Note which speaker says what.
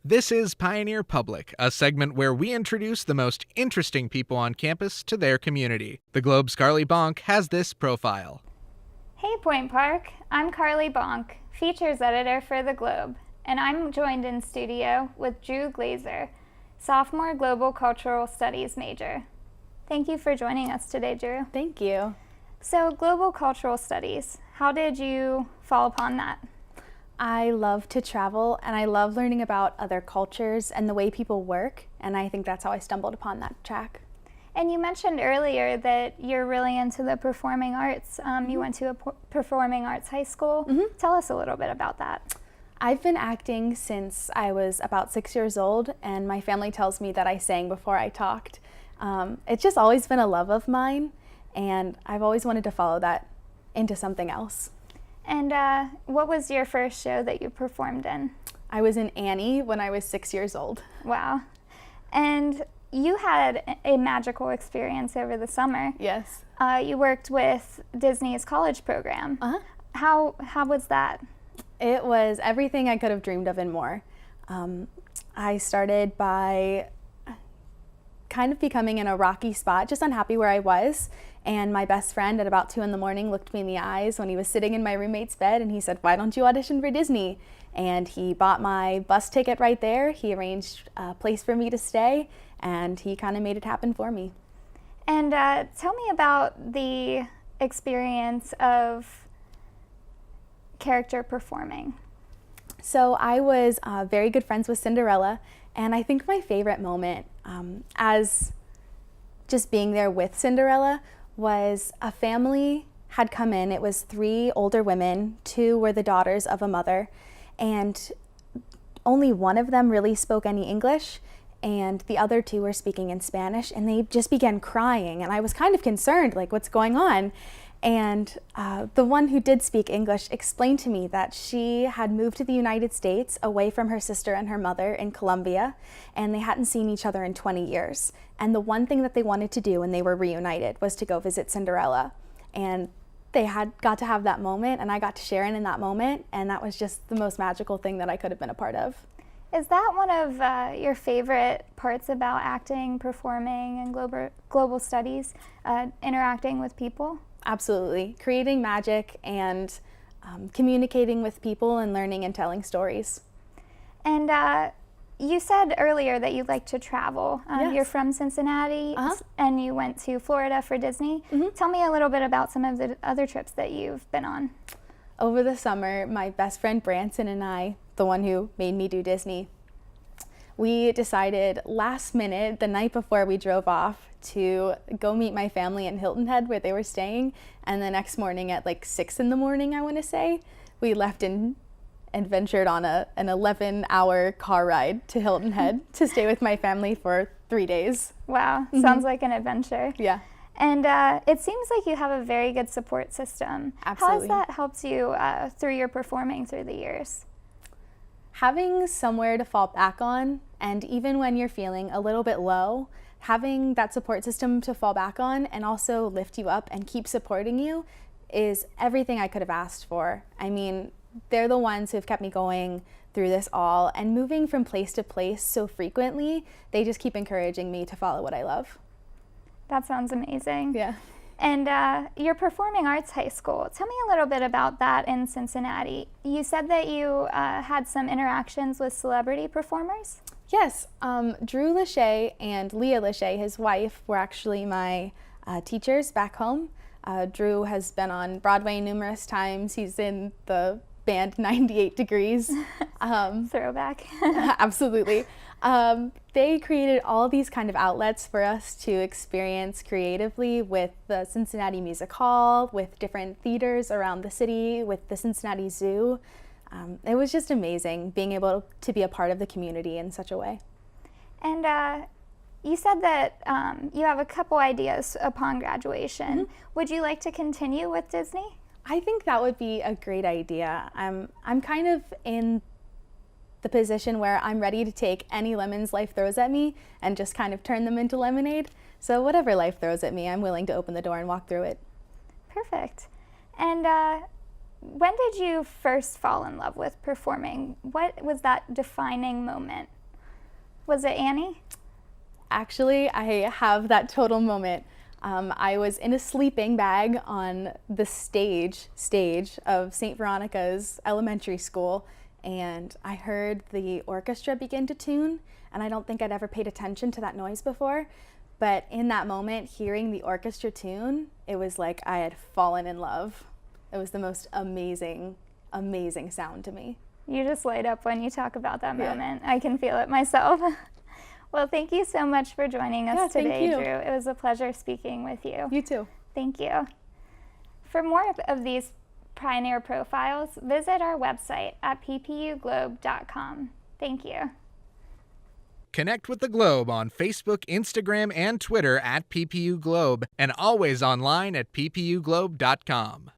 Speaker 1: This is Pioneer Public, a segment where we introduce the most interesting people on campus to their community. The Globe's Carly Bonk has this profile.
Speaker 2: Hey Point Park, I'm Carly Bonk, features editor for The Globe, and I'm joined in studio with Drue Glaser, sophomore global cultural studies major. Thank you for joining us today, Drue.
Speaker 3: Thank you.
Speaker 2: So, global cultural studies, how did you fall upon that?
Speaker 3: I love to travel and I love learning about other cultures and the way people work, and I think that's how I stumbled upon that track.
Speaker 2: And you mentioned earlier that you're really into the performing arts. You went to a performing arts high school. Tell us a little bit about that.
Speaker 3: I've been acting since I was about 6 years old, and my family tells me that I sang before I talked. It's just always been a love of mine, and I've always wanted to follow that into something else.
Speaker 2: And what was your first show that you performed in?
Speaker 3: I was in Annie when I was 6 years old.
Speaker 2: Wow. And you had a magical experience over the summer.
Speaker 3: Yes.
Speaker 2: You worked with Disney's college program. How was that?
Speaker 3: It was everything I could have dreamed of and more. I started by kind of becoming in a rocky spot, just unhappy where I was. And my best friend at about 2 a.m. looked me in the eyes when he was sitting in my roommate's bed, and he said, "Why don't you audition for Disney?" And he bought my bus ticket right there. He arranged a place for me to stay, and he kind of made it happen for me.
Speaker 2: And tell me about the experience of character performing.
Speaker 3: So I was very good friends with Cinderella, and I think my favorite moment as just being there with Cinderella was a family had come in. It was 3 older women, 2 were the daughters of a mother, and only one of them really spoke any English, and the other 2 were speaking in Spanish, and they just began crying, and I was kind of concerned, like, what's going on? And the one who did speak English explained to me that she had moved to the United States away from her sister and her mother in Colombia, and they hadn't seen each other in 20 years. And the one thing that they wanted to do when they were reunited was to go visit Cinderella. And they had got to have that moment, and I got to share in that moment, and that was just the most magical thing that I could have been a part of.
Speaker 2: Is that one of your favorite parts about acting, performing, and global studies, interacting with people?
Speaker 3: Absolutely. Creating magic and communicating with people and learning and telling stories.
Speaker 2: And you said earlier that you like to travel.
Speaker 3: Yes.
Speaker 2: You're from Cincinnati, and you went to Florida for Disney. Tell me a little bit about some of the other trips that you've been on.
Speaker 3: Over the summer, my best friend Branson and I, the one who made me do Disney, we decided last minute, the night before we drove off, to go meet my family in Hilton Head where they were staying, and the next morning at like 6 a.m, I want to say, we left and ventured on an 11-hour car ride to Hilton Head to stay with my family for 3 days.
Speaker 2: Wow, sounds like an adventure.
Speaker 3: Yeah.
Speaker 2: And it seems like you have a very good support system.
Speaker 3: Absolutely.
Speaker 2: How has that helped you through your performing through the years?
Speaker 3: Having somewhere to fall back on, and even when you're feeling a little bit low, having that support system to fall back on and also lift you up and keep supporting you is everything I could have asked for. I mean, they're the ones who have kept me going through this all, and moving from place to place so frequently, they just keep encouraging me to follow what I love.
Speaker 2: That sounds amazing.
Speaker 3: Yeah.
Speaker 2: And your performing arts high school, tell me a little bit about that in Cincinnati. You said that you had some interactions with celebrity performers?
Speaker 3: Yes, Drue Glaser and Leah Glaser, his wife, were actually my teachers back home. Drue has been on Broadway numerous times. He's in the band 98 Degrees.
Speaker 2: Throwback.
Speaker 3: Absolutely. They created all these kind of outlets for us to experience creatively with the Cincinnati Music Hall, with different theaters around the city, with the Cincinnati Zoo. It was just amazing being able to be a part of the community in such a way.
Speaker 2: And you said that you have a couple ideas upon graduation. Would you like to continue with Disney?
Speaker 3: I think that would be a great idea. I'm kind of in the position where I'm ready to take any lemons life throws at me and just kind of turn them into lemonade. So whatever life throws at me, I'm willing to open the door and walk through it.
Speaker 2: Perfect. And When did you first fall in love with performing? What was that defining moment? Was it Annie?
Speaker 3: Actually, I have that total moment. I was in a sleeping bag on the stage of St. Veronica's elementary school, and I heard the orchestra begin to tune, and I don't think I'd ever paid attention to that noise before. But in that moment, hearing the orchestra tune, it was like I had fallen in love. It was the most amazing, amazing sound to me.
Speaker 2: You just light up when you talk about that moment. I can feel it myself. Well, thank you so much for joining us today, Drue. It was a pleasure speaking with you.
Speaker 3: You too.
Speaker 2: Thank you. For more of these Pioneer profiles, visit our website at ppuglobe.com. Thank you.
Speaker 1: Connect with the Globe on Facebook, Instagram, and Twitter at PPU Globe, and always online at ppuglobe.com.